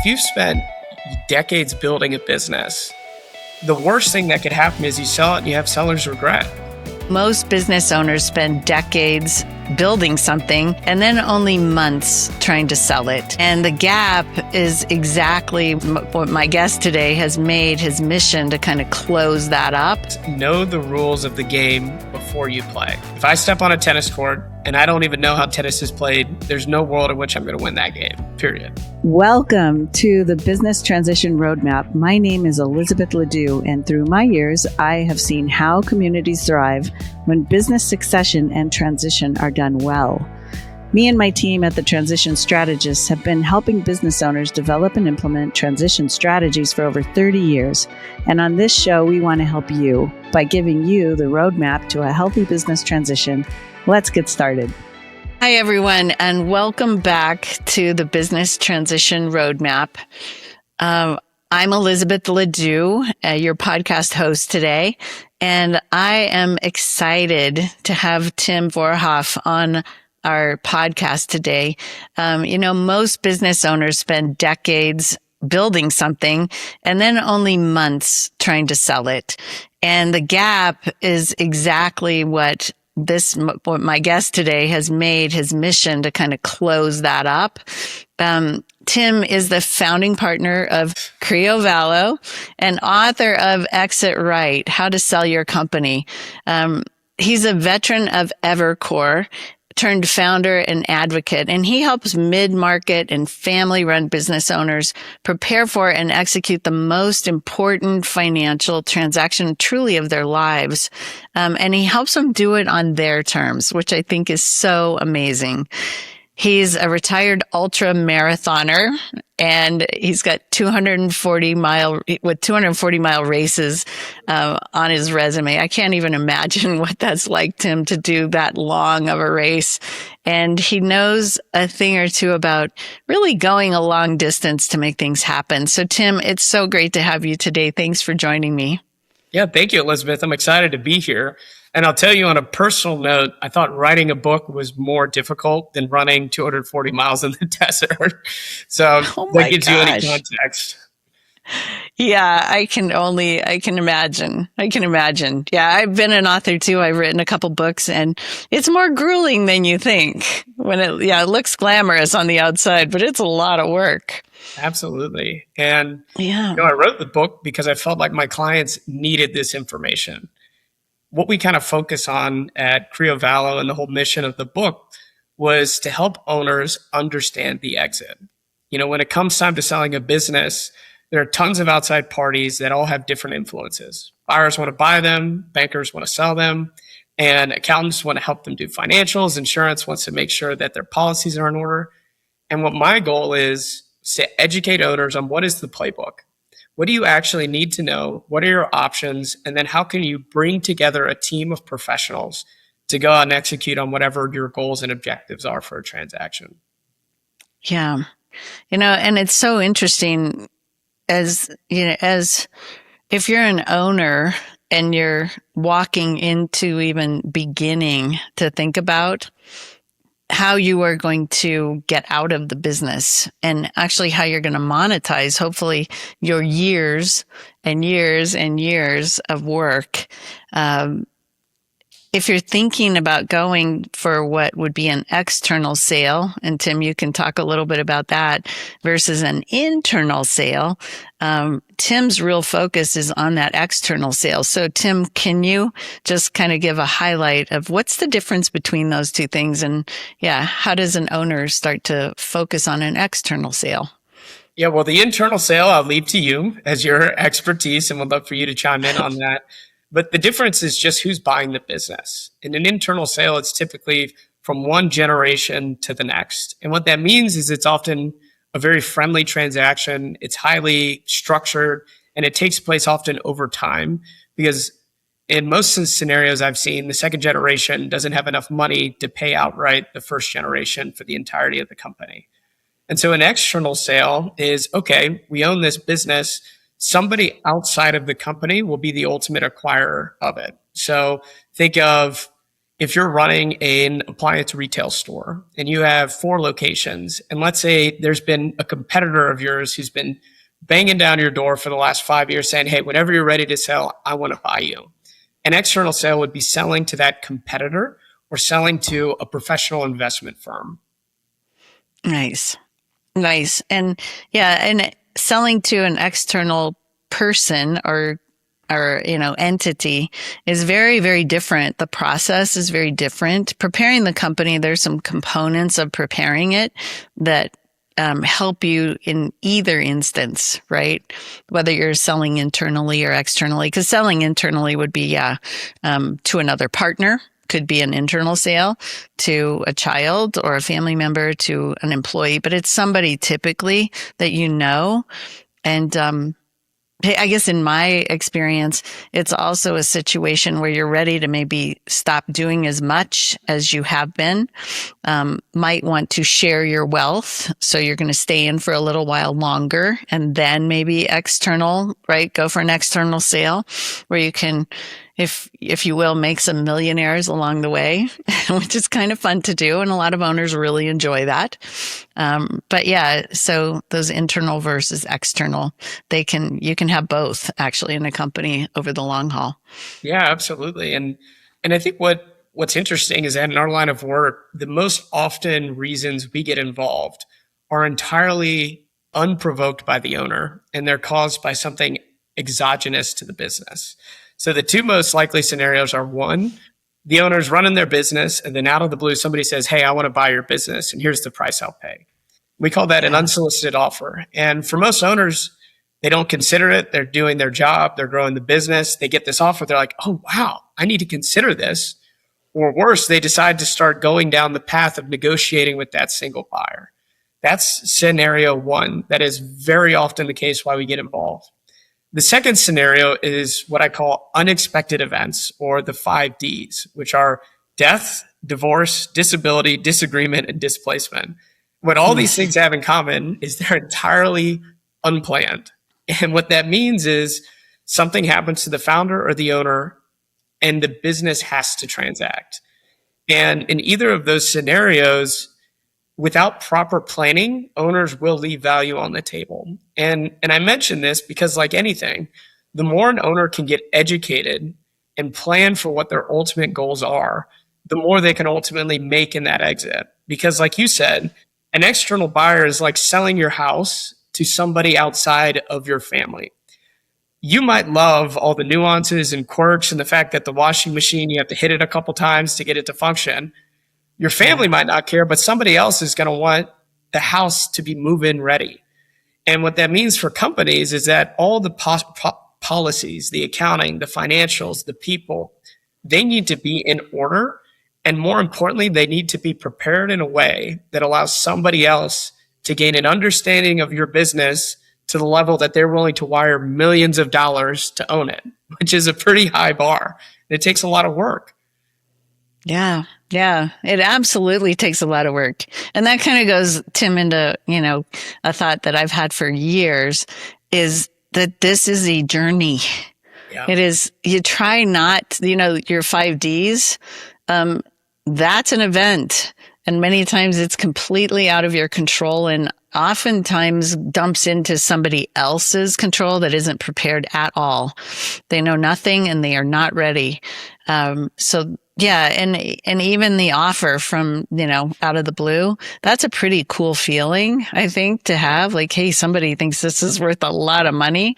if you've spent decades building a business, the worst thing that could happen is you sell it and you have seller's regret. Most business owners spend decades building something and then only months trying to sell it. And the gap is exactly what my guest today has made his mission to kind of close that up. Know the rules of the game before you play. If I step on a tennis court and I don't even know how tennis is played, there's no world in which I'm going to win that game, period. Welcome to the Business Transition Roadmap. My name is Elizabeth Ledoux, and through my years, I have seen how communities thrive when business succession and transition are done well. Me and my team at the Transition Strategists have been helping business owners develop and implement transition strategies for over 30 years. And on this show, we want to help you by giving you the roadmap to a healthy business transition. Let's get started. Hi, everyone, and welcome back to the Business Transition Roadmap. I'm Elizabeth Ledoux, your podcast host today, and I am excited to have Tim Vorhoff on our podcast today. Most business owners spend decades building something and then only months trying to sell it. And the gap is exactly what my guest today has made his mission to kind of close that up. Tim is the founding partner of Creo Vallo and author of Exit Right, How to Sell Your Company. He's a veteran of Evercore, turned founder and advocate, and he helps mid-market and family-run business owners prepare for and execute the most important financial transaction truly of their lives. And he helps them do it on their terms, which I think is so amazing. He's a retired ultra marathoner, and he's got 240 mile races on his resume. I can't even imagine what that's like, Tim, to do that long of a race. And he knows a thing or two about really going a long distance to make things happen. So, Tim, it's so great to have you today. Thanks for joining me. Yeah, thank you, Elizabeth. I'm excited to be here. And I'll tell you on a personal note, I thought writing a book was more difficult than running 240 miles in the desert. So that gives you any context. Yeah, I can imagine. Yeah, I've been an author too. I've written a couple books, and it's more grueling than you think. It looks glamorous on the outside, but it's a lot of work. Absolutely. And yeah, I wrote the book because I felt like my clients needed this information. What we kind of focus on at Creo Vallo and the whole mission of the book was to help owners understand the exit. When it comes time to selling a business, there are tons of outside parties that all have different influences. Buyers want to buy them, bankers want to sell them, and accountants want to help them do financials. Insurance wants to make sure that their policies are in order. And what my goal is to educate owners on what is the playbook. What do you actually need to know? What are your options? And then how can you bring together a team of professionals to go out and execute on whatever your goals and objectives are for a transaction? Yeah. And it's so interesting as if you're an owner and you're walking into even beginning to think about how you are going to get out of the business and actually how you're going to monetize, hopefully, your years and years and years of work. If you're thinking about going for what would be an external sale, and Tim, you can talk a little bit about that, versus an internal sale, Tim's real focus is on that external sale. So, Tim, can you just kind of give a highlight of what's the difference between those two things? And how does an owner start to focus on an external sale? Yeah, well, the internal sale, I'll leave to you as your expertise, and would love for you to chime in on that. But the difference is just who's buying the business. In an internal sale, it's typically from one generation to the next. And what that means is it's often a very friendly transaction. It's highly structured, and it takes place often over time because in most scenarios I've seen, the second generation doesn't have enough money to pay outright the first generation for the entirety of the company. And so an external sale is, okay, we own this business. Somebody outside of the company will be the ultimate acquirer of it. So think of if you're running an appliance retail store and you have 4 locations, and let's say there's been a competitor of yours who's been banging down your door for the last 5 years saying, hey, whenever you're ready to sell, I want to buy you. An external sale would be selling to that competitor or selling to a professional investment firm. Nice. And selling to an external person or entity is very, very different. The process is very different. Preparing the company, there's some components of preparing it that help you in either instance, right? Whether you're selling internally or externally, because selling internally would be, to another partner, could be an internal sale, to a child or a family member, to an employee, but it's somebody typically that you know. And I guess in my experience, it's also a situation where you're ready to maybe stop doing as much as you have been. Might want to share your wealth. So you're going to stay in for a little while longer and then maybe external, right? Go for an external sale where you can, if you will, make some millionaires along the way, which is kind of fun to do. And a lot of owners really enjoy that. But yeah, so those internal versus external, you can have both actually in a company over the long haul. Yeah, absolutely. And I think what's interesting is that in our line of work, the most often reasons we get involved are entirely unprovoked by the owner, and they're caused by something exogenous to the business. So the 2 most likely scenarios are, 1, the owner's running their business, and then out of the blue, somebody says, hey, I want to buy your business, and here's the price I'll pay. We call that an unsolicited offer. And for most owners, they don't consider it. They're doing their job. They're growing the business. They get this offer. They're like, oh, wow, I need to consider this. Or worse, they decide to start going down the path of negotiating with that single buyer. That's scenario 1. That is very often the case why we get involved. The second scenario is what I call unexpected events, or the 5 Ds, which are death, divorce, disability, disagreement, and displacement. What all these things have in common is they're entirely unplanned. And what that means is something happens to the founder or the owner and the business has to transact. And in either of those scenarios, without proper planning, owners will leave value on the table. And I mention this because, like anything, the more an owner can get educated and plan for what their ultimate goals are, the more they can ultimately make in that exit. Because like you said, an external buyer is like selling your house to somebody outside of your family. You might love all the nuances and quirks and the fact that the washing machine, you have to hit it a couple times to get it to function. Your family might not care, but somebody else is going to want the house to be move-in ready. And what that means for companies is that all the policies, the accounting, the financials, the people, they need to be in order. And more importantly, they need to be prepared in a way that allows somebody else to gain an understanding of your business to the level that they're willing to wire millions of dollars to own it, which is a pretty high bar. It takes a lot of work. Yeah, it absolutely takes a lot of work. And that kind of goes, Tim, into, a thought that I've had for years is that this is a journey. Yeah. It is, you try not, your 5 Ds, that's an event. And many times it's completely out of your control and oftentimes dumps into somebody else's control that isn't prepared at all. They know nothing and they are not ready. Yeah. And even the offer from, out of the blue, that's a pretty cool feeling, I think, to have. Like, hey, somebody thinks this is worth a lot of money.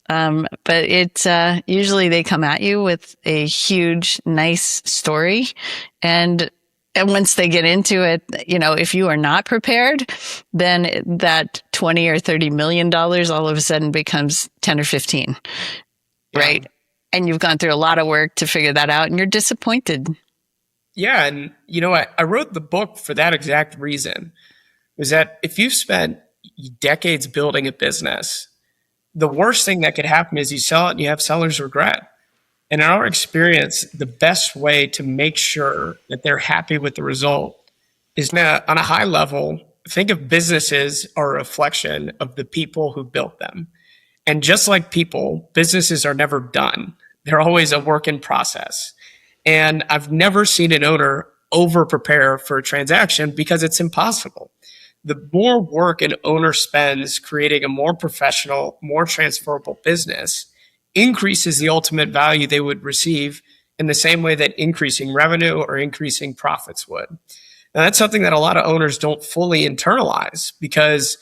But it's, usually they come at you with a huge, nice story. And once they get into it, if you are not prepared, then that 20 or $30 million all of a sudden becomes 10 or 15, right? And you've gone through a lot of work to figure that out and you're disappointed. Yeah. And, I wrote the book for that exact reason, was that if you've spent decades building a business, the worst thing that could happen is you sell it and you have seller's regret. And in our experience, the best way to make sure that they're happy with the result is on a high level, think of businesses are a reflection of the people who built them. And just like people, businesses are never done. They're always a work in process. And I've never seen an owner over prepare for a transaction because it's impossible. The more work an owner spends creating a more professional, more transferable business increases the ultimate value they would receive in the same way that increasing revenue or increasing profits would. Now, that's something that a lot of owners don't fully internalize, because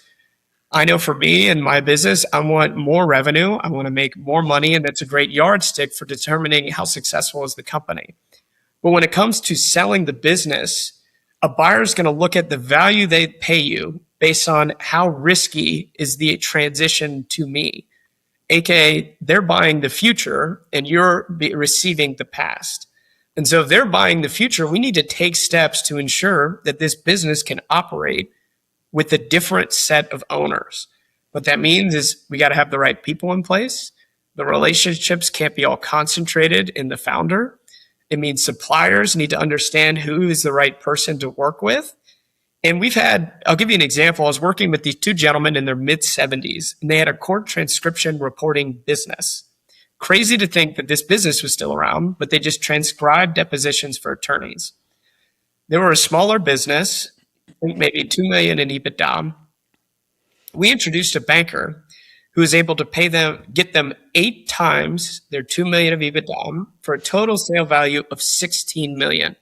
I know for me and my business, I want more revenue. I want to make more money. And that's a great yardstick for determining how successful is the company. But when it comes to selling the business, a buyer is going to look at the value they pay you based on how risky is the transition to me. AKA, they're buying the future and you're receiving the past. And so if they're buying the future, we need to take steps to ensure that this business can operate with a different set of owners. What that means is we got to have the right people in place. The relationships can't be all concentrated in the founder. It means suppliers need to understand who is the right person to work with. And I'll give you an example. I was working with these two gentlemen in their mid 70s, and they had a court transcription reporting business. Crazy to think that this business was still around, but they just transcribed depositions for attorneys. They were a smaller business, I think maybe $2 million in EBITDA. We introduced a banker who was able to get them 8 times their $2 million of EBITDA for a total sale value of $16 million.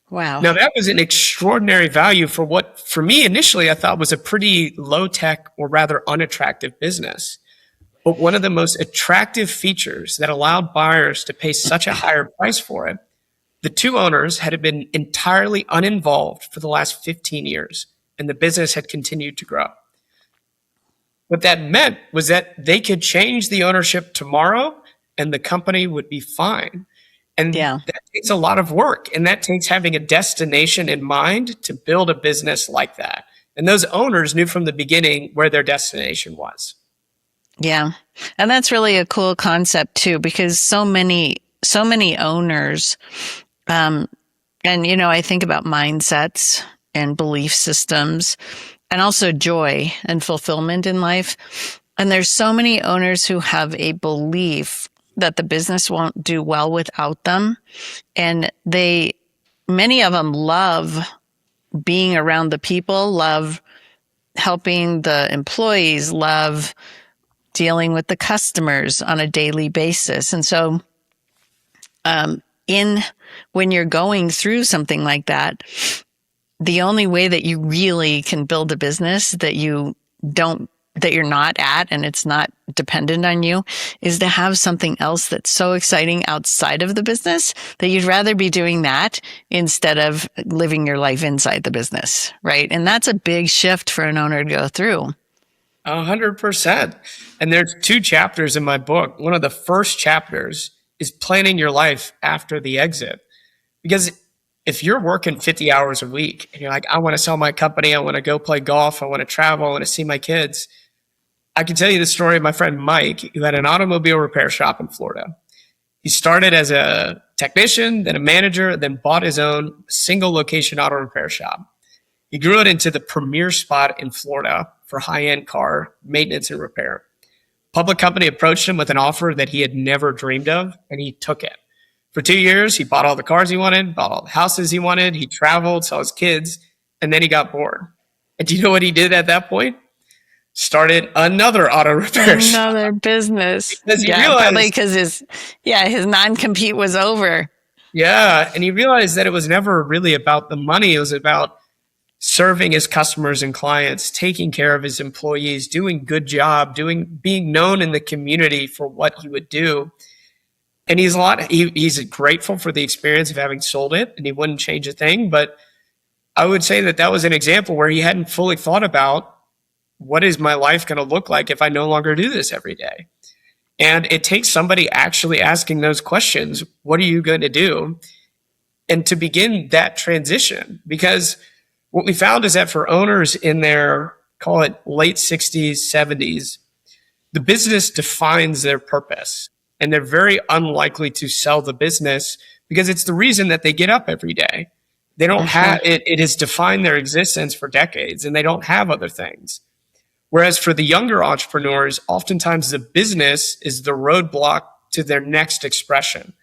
Wow. Now, that was an extraordinary value for what, for me, initially, I thought was a pretty low-tech or rather unattractive business. But one of the most attractive features that allowed buyers to pay such a higher price for it, the two owners had been entirely uninvolved for the last 15 years, and the business had continued to grow. What that meant was that they could change the ownership tomorrow, and the company would be fine. And that takes a lot of work, and that takes having a destination in mind to build a business like that. And those owners knew from the beginning where their destination was. Yeah. And that's really a cool concept too, because so many owners, and, I think about mindsets and belief systems and also joy and fulfillment in life. And there's so many owners who have a belief that the business won't do well without them. And many of them love being around the people, love helping the employees, love dealing with the customers on a daily basis. And so, when you're going through something like that, the only way that you really can build a business that you're not at and it's not dependent on you is to have something else that's so exciting outside of the business that you'd rather be doing that instead of living your life inside the business, right? And that's a big shift for an owner to go through. 100%. And there's 2 chapters in my book. One of the first chapters is planning your life after the exit. Because if you're working 50 hours a week and you're like, I want to sell my company, I want to go play golf, I want to travel, I want to see my kids. I can tell you the story of my friend Mike, who had an automobile repair shop in Florida. He started as a technician, then a manager, then bought his own single location auto repair shop. He grew it into the premier spot in Florida for high-end car maintenance and repair. Public company approached him with an offer that he had never dreamed of, and he took it. For 2 years, he bought all the cars he wanted, bought all the houses he wanted, he traveled, saw his kids, and then he got bored. And do you know what he did at that point? Started another auto repair shop. Another business. Because he probably realized, because his non-compete was over. Yeah, and he realized that it was never really about the money. It was about serving his customers and clients, taking care of his employees, doing a good job, being known in the community for what he would do. And he's grateful for the experience of having sold it, and he wouldn't change a thing. But I would say that was an example where he hadn't fully thought about, what is my life going to look like if I no longer do this every day? And it takes somebody actually asking those questions. What are you going to do? And to begin that transition, because what we found is that for owners in their, call it late 60s, 70s, the business defines their purpose. And they're very unlikely to sell the business because it's the reason that they get up every day. They don't have it. It has defined their existence for decades, and they don't have other things. Whereas for the younger entrepreneurs, oftentimes the business is the roadblock to their next expression.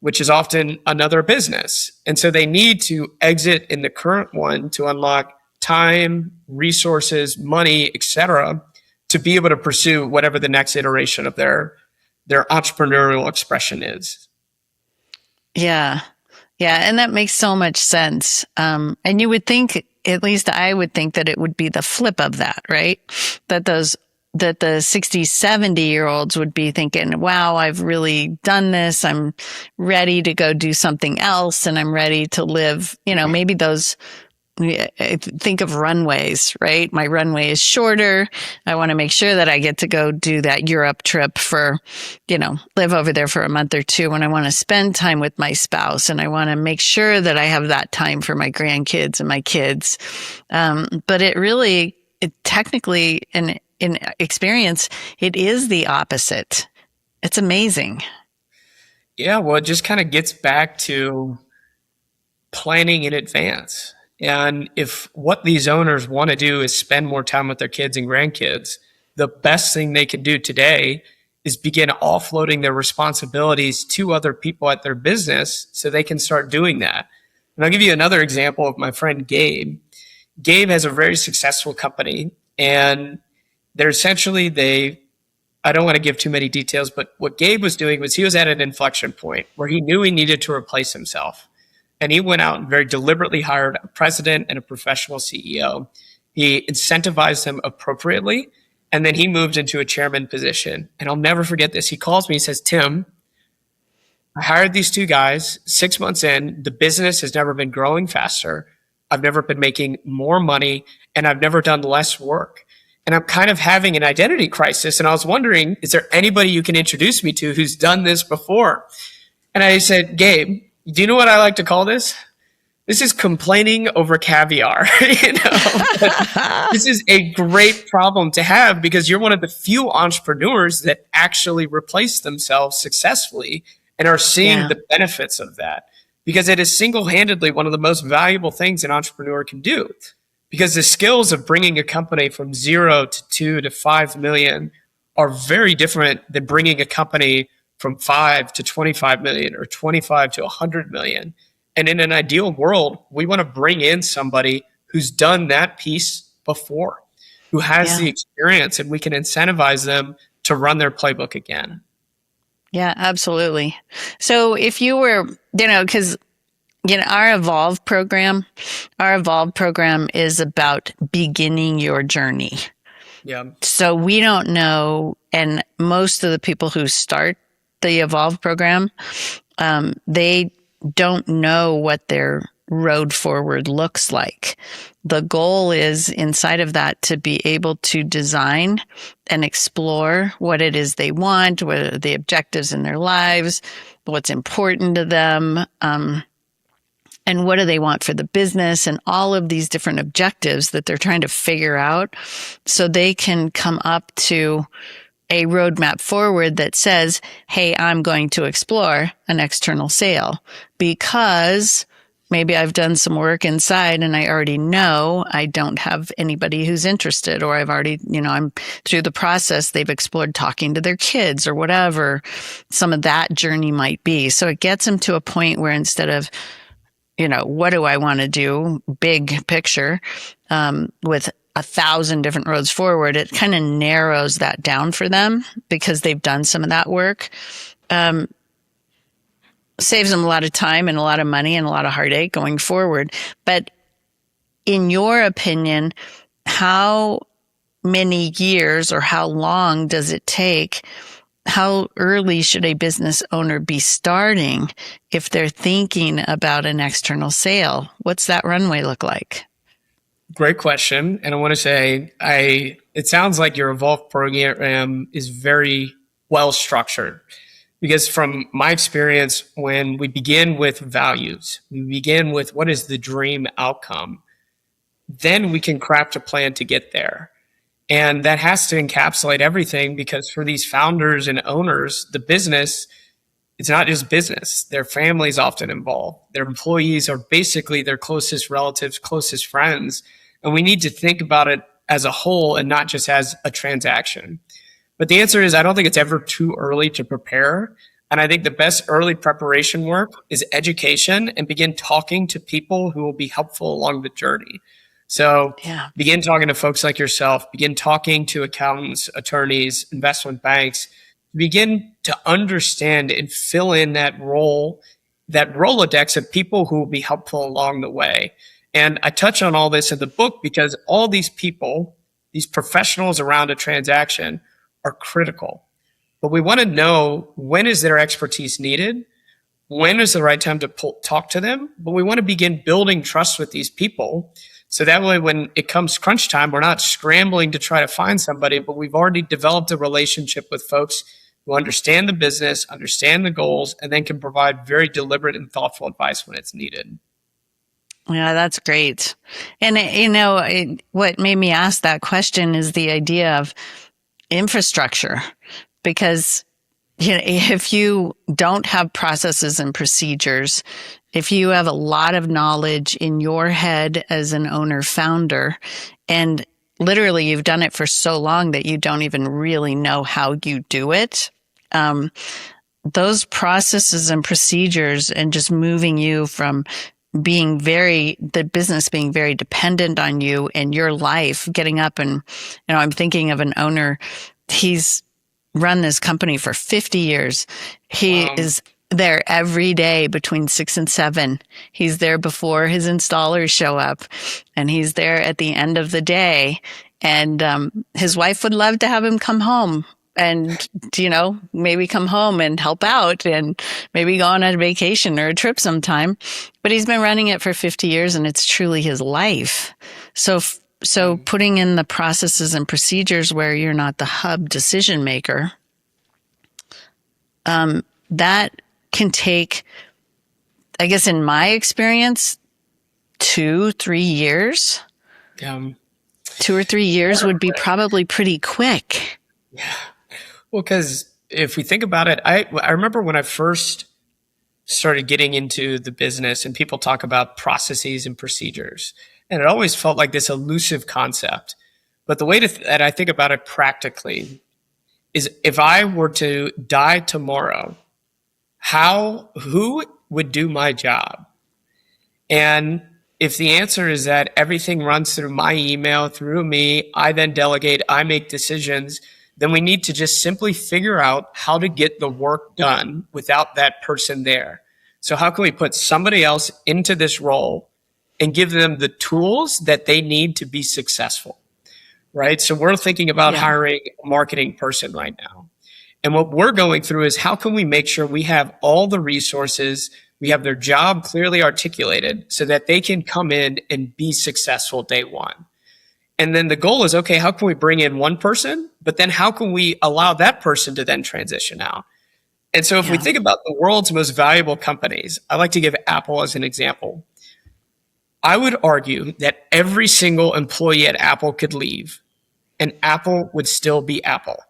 which is often another business. And so they need to exit in the current one to unlock time, resources, money, etc., to be able to pursue whatever the next iteration of their entrepreneurial expression is. Yeah. Yeah. And that makes so much sense. And you would think, at least I would think, that it would be the flip of that, right? That the 60, 70-year-olds would be thinking, wow, I've really done this. I'm ready to go do something else. And I'm ready to live, maybe those, think of runways, right? My runway is shorter. I want to make sure that I get to go do that Europe trip for, live over there for a month or two when I want to spend time with my spouse. And I want to make sure that I have that time for my grandkids and my kids. But it technically, in experience, it is the opposite. It's amazing. Yeah, well, it just kind of gets back to planning in advance. And if what these owners want to do is spend more time with their kids and grandkids, the best thing they can do today is begin offloading their responsibilities to other people at their business so they can start doing that. And I'll give you another example of my friend Gabe. Gabe has a very successful company, and they're essentially, I don't want to give too many details, but what Gabe was doing was he was at an inflection point where he knew he needed to replace himself. And he went out and very deliberately hired a president and a professional CEO. He incentivized them appropriately, and then he moved into a chairman position. And I'll never forget this. He calls me, he says, Tim, I hired these two guys. 6 months in, the business has never been growing faster. I've never been making more money, and I've never done less work. And I'm kind of having an identity crisis. And I was wondering, is there anybody you can introduce me to who's done this before? And I said, Gabe, do you know what I like to call this? This is complaining over caviar. This is a great problem to have because you're one of the few entrepreneurs that actually replace themselves successfully and are seeing the benefits of that, because it is single-handedly one of the most valuable things an entrepreneur can do. Because the skills of bringing a company from 0 to 2 to 5 million are very different than bringing a company from 5 to 25 million or 25 to 100 million. And in an ideal world, we want to bring in somebody who's done that piece before, who has the experience, and we can incentivize them to run their playbook again. Yeah, absolutely. So if you were, because our Evolve program is about beginning your journey. Yeah. So we don't know, and most of the people who start the Evolve program, they don't know what their road forward looks like. The goal is inside of that to be able to design and explore what it is they want, what are the objectives in their lives, what's important to them, and what do they want for the business, and all of these different objectives that they're trying to figure out so they can come up to a roadmap forward that says, hey, I'm going to explore an external sale because maybe I've done some work inside and I already know I don't have anybody who's interested, or I've already, I'm through the process. They've explored talking to their kids or whatever some of that journey might be. So it gets them to a point where instead of, what do I want to do? Big picture, with 1,000 different roads forward, it kind of narrows that down for them because they've done some of that work. Saves them a lot of time and a lot of money and a lot of heartache going forward. But in your opinion, how many years or how long does it take? How early should a business owner be starting if they're thinking about an external sale? What's that runway look like? Great question. And I want to say, it sounds like your Evolve program is very well structured, because from my experience, when we begin with values, we begin with what is the dream outcome, then we can craft a plan to get there. And that has to encapsulate everything, because for these founders and owners, the business, it's not just business. Their families often involved. Their employees are basically their closest relatives, closest friends. And we need to think about it as a whole and not just as a transaction. But the answer is, I don't think it's ever too early to prepare. And I think the best early preparation work is education and begin talking to people who will be helpful along the journey. So Yeah. begin talking to folks like yourself, begin talking to accountants, attorneys, investment banks, begin to understand and fill in that role, that Rolodex of people who will be helpful along the way. And I touch on all this in the book because all these people, these professionals around a transaction are critical. But we want to know, when is their expertise needed? When is the right time to talk to them? But we want to begin building trust with these people. So that way, when it comes crunch time, we're not scrambling to try to find somebody, but we've already developed a relationship with folks who understand the business, understand the goals, and then can provide very deliberate and thoughtful advice when it's needed. Yeah, that's great. And, what made me ask that question is the idea of infrastructure. Because if you don't have processes and procedures, if you have a lot of knowledge in your head as an owner founder, and literally you've done it for so long that you don't even really know how you do it, those processes and procedures, and just moving you from the business being very dependent on you and your life, getting up and, I'm thinking of an owner, he's run this company for 50 years. He is there every day between 6 and 7. He's there before his installers show up, and he's there at the end of the day. And his wife would love to have him come home and, maybe come home and help out and maybe go on a vacation or a trip sometime. But he's been running it for 50 years, and it's truly his life. So putting in the processes and procedures where you're not the hub decision maker, that can take, I guess in my experience, 2-3 years. 2 or 3 years would be probably pretty quick. Yeah. Well, because if we think about it, I remember when I first started getting into the business and people talk about processes and procedures. And it always felt like this elusive concept. But the way that I think about it practically is, if I were to die tomorrow, who would do my job? And if the answer is that everything runs through my email, through me, I then delegate, I make decisions, then we need to just simply figure out how to get the work done without that person there. So how can we put somebody else into this role and give them the tools that they need to be successful, right? So we're thinking about hiring a marketing person right now. And what we're going through is, how can we make sure we have all the resources, we have their job clearly articulated so that they can come in and be successful day one. And then the goal is, okay, how can we bring in one person, but then how can we allow that person to then transition out? And so if we think about the world's most valuable companies, I like to give Apple as an example. I would argue that every single employee at Apple could leave and Apple would still be Apple.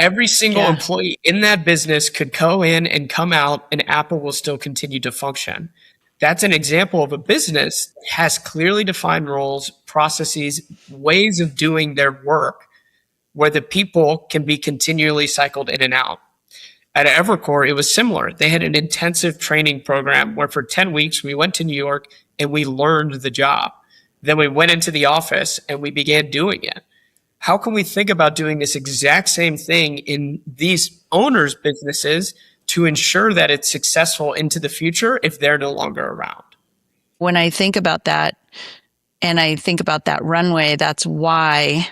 Every single employee in that business could go in and come out and Apple will still continue to function. That's an example of a business that has clearly defined roles, processes, ways of doing their work where the people can be continually cycled in and out. At Evercore, it was similar. They had an intensive training program where for 10 weeks we went to New York and we learned the job. Then we went into the office and we began doing it. How can we think about doing this exact same thing in these owners' businesses to ensure that it's successful into the future if they're no longer around? When I think about that, and I think about that runway, that's why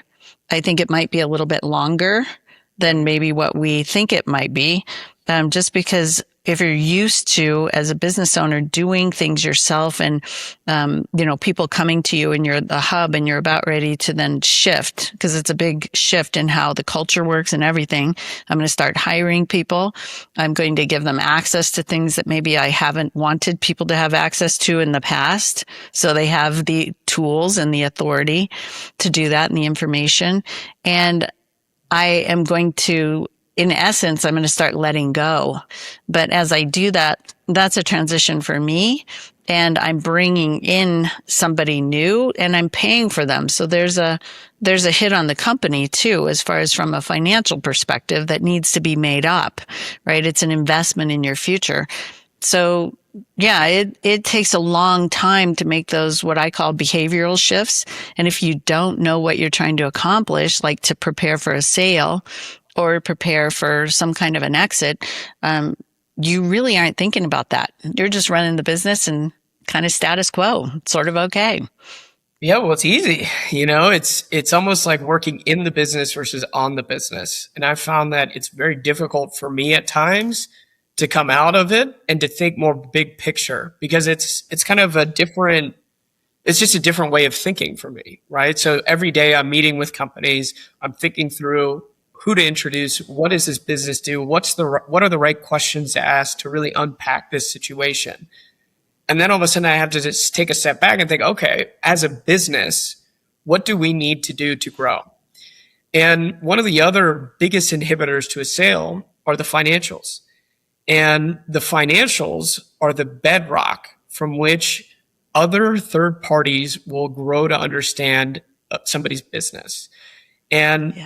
I think it might be a little bit longer than maybe what we think it might be. Just because if you're used to, as a business owner, doing things yourself and, people coming to you and you're the hub and you're about ready to then shift, because it's a big shift in how the culture works and everything. I'm going to start hiring people. I'm going to give them access to things that maybe I haven't wanted people to have access to in the past. So they have the tools and the authority to do that and the information. And I am going to, in essence, I'm going to start letting go. But as I do that, that's a transition for me. and I'm bringing in somebody new and I'm paying for them. So there's a hit on the company too, as far as from a financial perspective that needs to be made up, right? It's an investment in your future. So yeah, it takes a long time to make those, what I call behavioral shifts. And if you don't know what you're trying to accomplish, like to prepare for a sale or prepare for some kind of an exit, you really aren't thinking about that. You're just running the business and kind of status quo. It's sort of okay. Yeah, well, it's easy. It's almost like working in the business versus on the business. And I found that it's very difficult for me at times to come out of it and to think more big picture, because it's kind of it's just a different way of thinking for me, right? So every day I'm meeting with companies, I'm thinking through who to introduce, what does this business do, what are the right questions to ask to really unpack this situation. And then all of a sudden I have to just take a step back and think, okay, as a business, what do we need to do to grow? And one of the other biggest inhibitors to a sale are the financials. And the financials are the bedrock from which other third parties will grow to understand somebody's business. And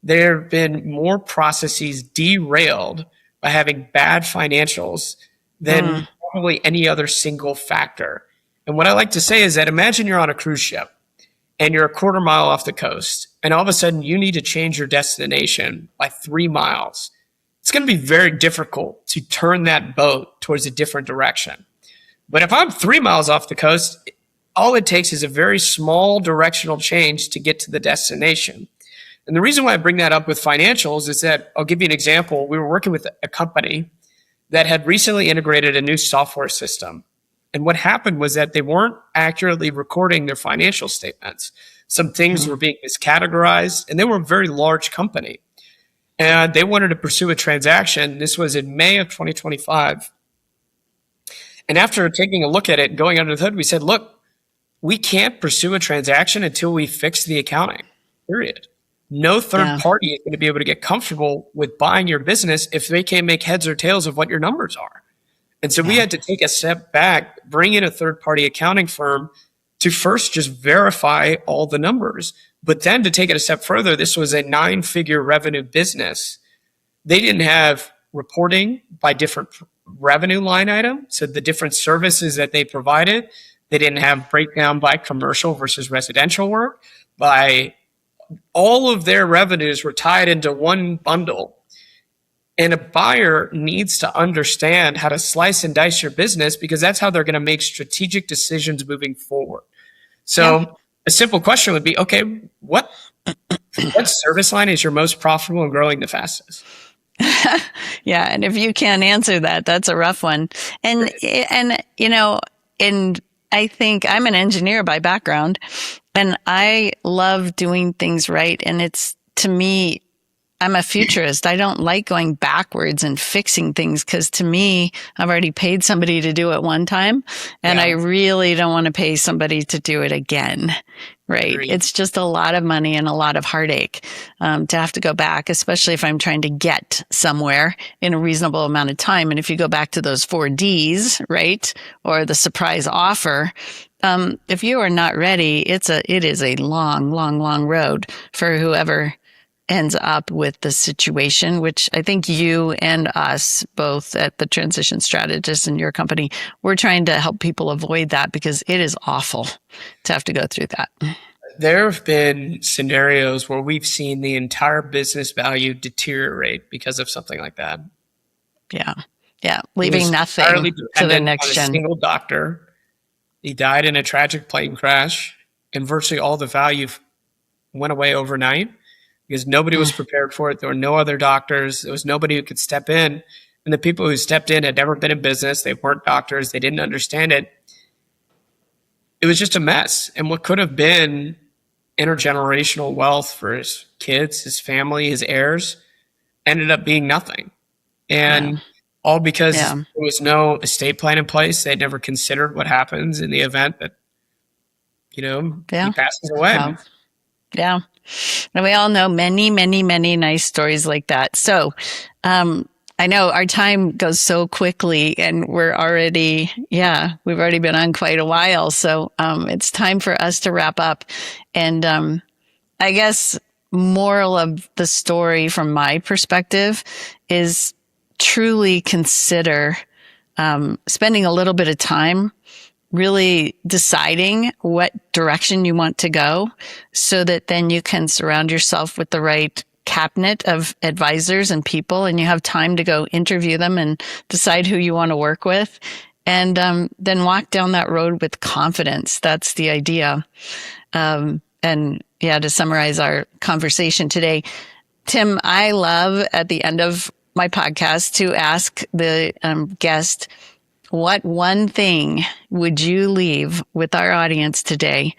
there have been more processes derailed by having bad financials than probably any other single factor. And what I like to say is that imagine you're on a cruise ship and you're a quarter mile off the coast, and all of a sudden you need to change your destination by 3 miles. It's going to be very difficult to turn that boat towards a different direction. But if I'm 3 miles off the coast, all it takes is a very small directional change to get to the destination. And the reason why I bring that up with financials is that I'll give you an example. We were working with a company that had recently integrated a new software system. And what happened was that they weren't accurately recording their financial statements. Some things were being miscategorized, and they were a very large company. And they wanted to pursue a transaction. This was in May of 2025. And after taking a look at it, going under the hood, we said, look, we can't pursue a transaction until we fix the accounting, period. No third party is going to be able to get comfortable with buying your business if they can't make heads or tails of what your numbers are. And so we had to take a step back, bring in a third party accounting firm to first just verify all the numbers. But then to take it a step further, this was a 9-figure revenue business. They didn't have reporting by different revenue line item. So the different services that they provided, they didn't have breakdown by commercial versus residential work. By all of their revenues were tied into one bundle. And a buyer needs to understand how to slice and dice your business, because that's how they're going to make strategic decisions moving forward. So a simple question would be, okay, what service line is your most profitable and growing the fastest? Yeah. And if you can't answer that, that's a rough one. And I think I'm an engineer by background, and I love doing things right. And it's, to me, I'm a futurist. I don't like going backwards and fixing things, because to me, I've already paid somebody to do it one time, and I really don't want to pay somebody to do it again. Right. Agreed. It's just a lot of money and a lot of heartache to have to go back, especially if I'm trying to get somewhere in a reasonable amount of time. And if you go back to those 4 Ds, right, or the surprise offer, if you are not ready, it is a long, long, long road for whoever ends up with the situation, which I think you and us both at the Transition Strategists in your company, we're trying to help people avoid that, because it is awful to have to go through that. There have been scenarios where we've seen the entire business value deteriorate because of something like that. Yeah. Yeah. Leaving nothing to the next gen. A single doctor. He died in a tragic plane crash, and virtually all the value went away overnight, because nobody was prepared for it. There were no other doctors. There was nobody who could step in. And the people who stepped in had never been in business. They weren't doctors. They didn't understand it. It was just a mess. And what could have been intergenerational wealth for his kids, his family, his heirs, ended up being nothing. And all because there was no estate plan in place. They'd never considered what happens in the event that, he passes away. Yeah. And we all know many, many, many nice stories like that. So, I know our time goes so quickly and we've already been on quite a while. So it's time for us to wrap up. And I guess moral of the story from my perspective is truly consider spending a little bit of time really deciding what direction you want to go so that then you can surround yourself with the right cabinet of advisors and people, and you have time to go interview them and decide who you want to work with, and then walk down that road with confidence. That's the idea. To summarize our conversation today, Tim, I love at the end of my podcast to ask the guest, what one thing would you leave with our audience today?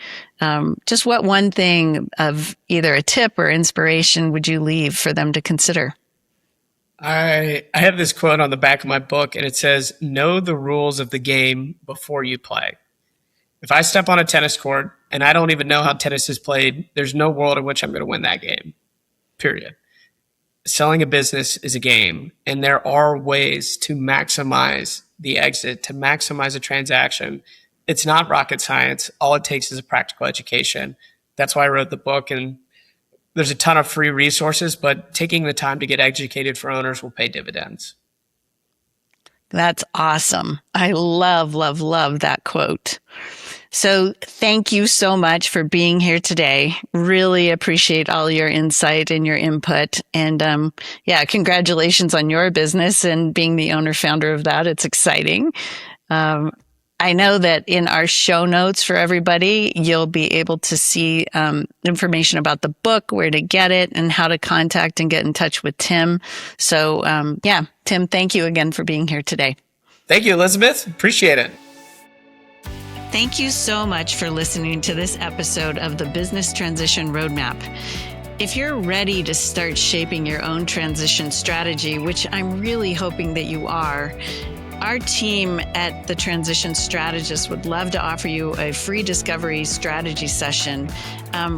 Just what one thing of either a tip or inspiration would you leave for them to consider? I have this quote on the back of my book, and it says, know the rules of the game before you play. If I step on a tennis court and I don't even know how tennis is played, there's no world in which I'm going to win that game, period. Selling a business is a game, and there are ways to maximize the exit, to maximize a transaction. It's not rocket science. All it takes is a practical education. That's why I wrote the book, and there's a ton of free resources, but taking the time to get educated for owners will pay dividends. That's awesome. I love, love, love that quote. So thank you so much for being here today. Really appreciate all your insight and your input. And congratulations on your business and being the owner founder of that. It's exciting. I know that in our show notes for everybody, you'll be able to see information about the book, where to get it, and how to contact and get in touch with Tim. So Tim, thank you again for being here today. Thank you, Elizabeth. Appreciate it. Thank you so much for listening to this episode of the Business Transition Roadmap. If you're ready to start shaping your own transition strategy, which I'm really hoping that you are, our team at the Transition Strategists would love to offer you a free discovery strategy session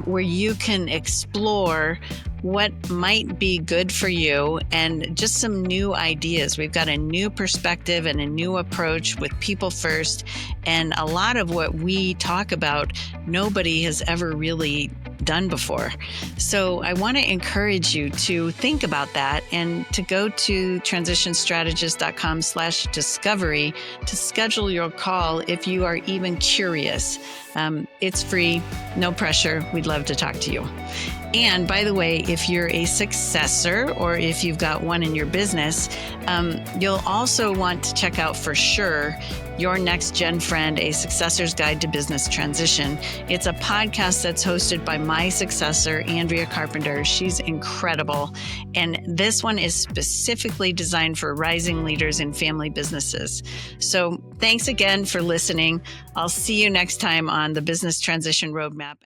where you can explore what might be good for you and just some new ideas. We've got a new perspective and a new approach with people first. And a lot of what we talk about, nobody has ever really done before. So I want to encourage you to think about that and to go to transitionstrategist.com/discovery to schedule your call if you are even curious. It's free, no pressure. We'd love to talk to you. And by the way, if you're a successor or if you've got one in your business, you'll also want to check out for sure Your Next Gen Friend, A Successor's Guide to Business Transition. It's a podcast that's hosted by my successor, Andrea Carpenter. She's incredible. And this one is specifically designed for rising leaders in family businesses. So thanks again for listening. I'll see you next time on the Business Transition Roadmap.